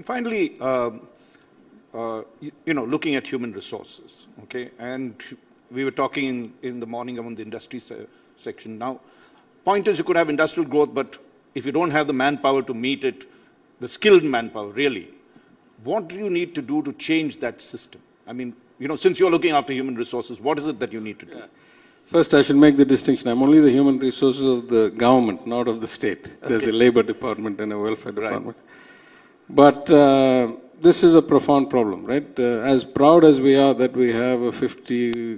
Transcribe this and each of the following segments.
Finally, looking at human resources, okay, and we were talking in the morning about the industry section. Now, point is you could have industrial growth, but if you don't have the manpower to meet it, the skilled manpower, really, what do you need to do to change that system? I mean, since you're looking after human resources, what is it that you need to do? Yeah. First, I should make the distinction. I'm only the human resources of the government, not of the state. Okay. There's a labor department and a welfare department. Right. But this is a profound problem, right? As proud as we are that we have a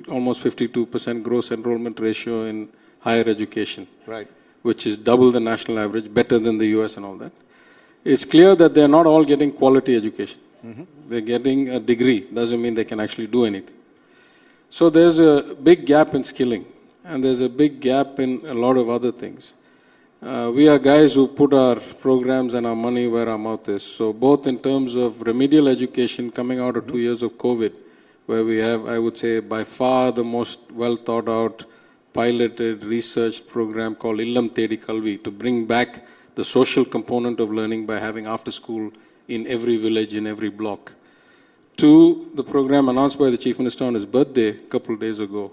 almost 52% gross enrollment ratio in higher education, right, which is double the national average, better than the US and all that. It's clear that they're not all getting quality education. Mm-hmm. They're getting a degree. Doesn't mean they can actually do anything. So there's a big gap in skilling, and there's a big gap in a lot of other things. We are guys who put our programs and our money where our mouth is. So both in terms of remedial education coming out of 2 years of COVID, where we have, I would say, by far the most well thought out, piloted, researched program called Illam Thedi Kalvi to bring back the social component of learning by having after school in every village, in every block. To the program announced by the Chief Minister on his birthday a couple of days ago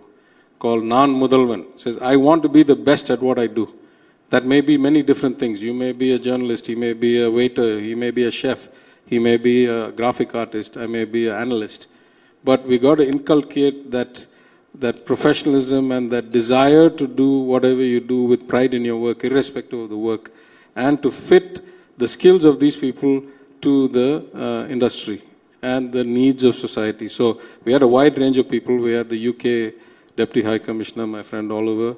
called Naan Mudalvan. Says, I want to be the best at what I do. That may be many different things. You may be a journalist, he may be a waiter, he may be a chef, he may be a graphic artist, I may be an analyst. But we got to inculcate that professionalism and that desire to do whatever you do with pride in your work, irrespective of the work, and to fit the skills of these people to the industry and the needs of society. So we had a wide range of people. We had the UK Deputy High Commissioner, my friend Oliver.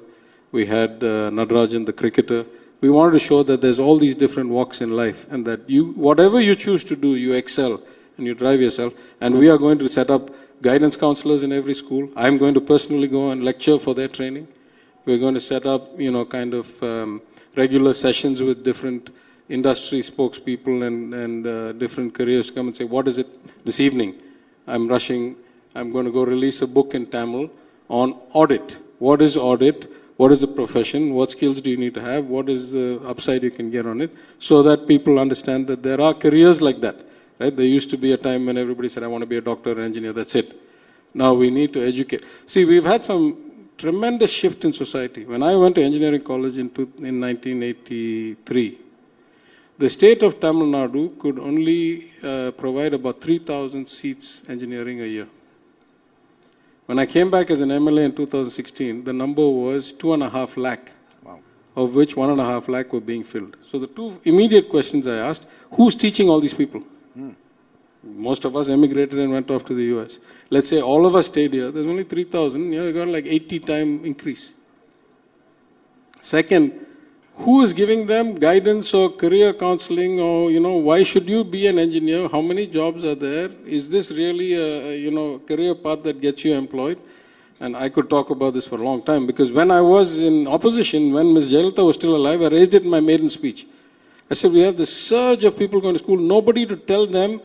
We had Nadarajan, the cricketer. We wanted to show that there's all these different walks in life and that whatever you choose to do, you excel and you drive yourself. And we are going to set up guidance counselors in every school. I'm going to personally go and lecture for their training. We're going to set up, regular sessions with different industry spokespeople and different careers to come and say, what is it this evening? I'm rushing. I'm going to go release a book in Tamil on audit. What is audit? What is the profession? What skills do you need to have? What is the upside you can get on it? So that people understand that there are careers like that. Right? There used to be a time when everybody said, I want to be a doctor or engineer, that's it. Now we need to educate. See, we've had some tremendous shift in society. When I went to engineering college in 1983, the state of Tamil Nadu could only provide about 3,000 seats engineering a year. When I came back as an MLA in 2016, the number was 2.5 lakh, wow, of which 1.5 lakh were being filled. So the two immediate questions I asked, who's teaching all these people? Most of us emigrated and went off to the US. Let's say all of us stayed here, there's only 3,000, you got like 80-time increase. Second, who is giving them guidance or career counseling or, why should you be an engineer? How many jobs are there? Is this really a, career path that gets you employed? And I could talk about this for a long time because when I was in opposition, when Ms. Jayalalitha was still alive, I raised it in my maiden speech. I said, we have this surge of people going to school, nobody to tell them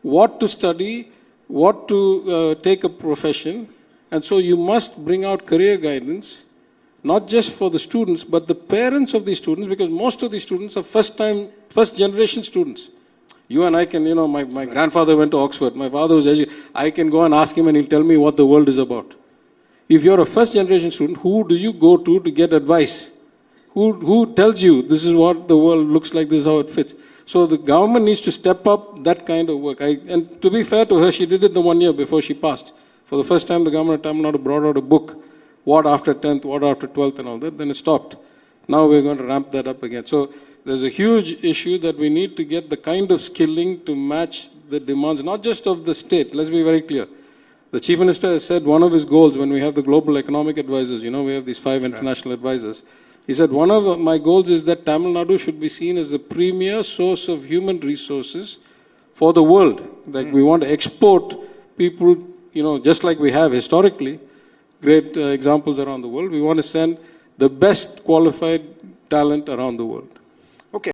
what to study, what to take a profession. And so you must bring out career guidance, not just for the students, but the parents of these students, because most of these students are first generation students. You and I can, my grandfather went to Oxford, my father was educated. I can go and ask him and he'll tell me what the world is about. If you're a first generation student, who do you go to get advice? Who tells you this is what the world looks like, this is how it fits? So the government needs to step up that kind of work. And to be fair to her, she did it the 1 year before she passed. For the first time, the government of Tamil Nadu brought out a book, what after 10th, what after 12th and all that, then it stopped. Now we're going to ramp that up again. So there's a huge issue that we need to get the kind of skilling to match the demands, not just of the state, let's be very clear. The Chief Minister has said one of his goals when we have the global economic advisors, we have these 5 international advisors. He said one of my goals is that Tamil Nadu should be seen as the premier source of human resources for the world. Like we want to export people, just like we have historically, great examples around the world. We want to send the best qualified talent around the world.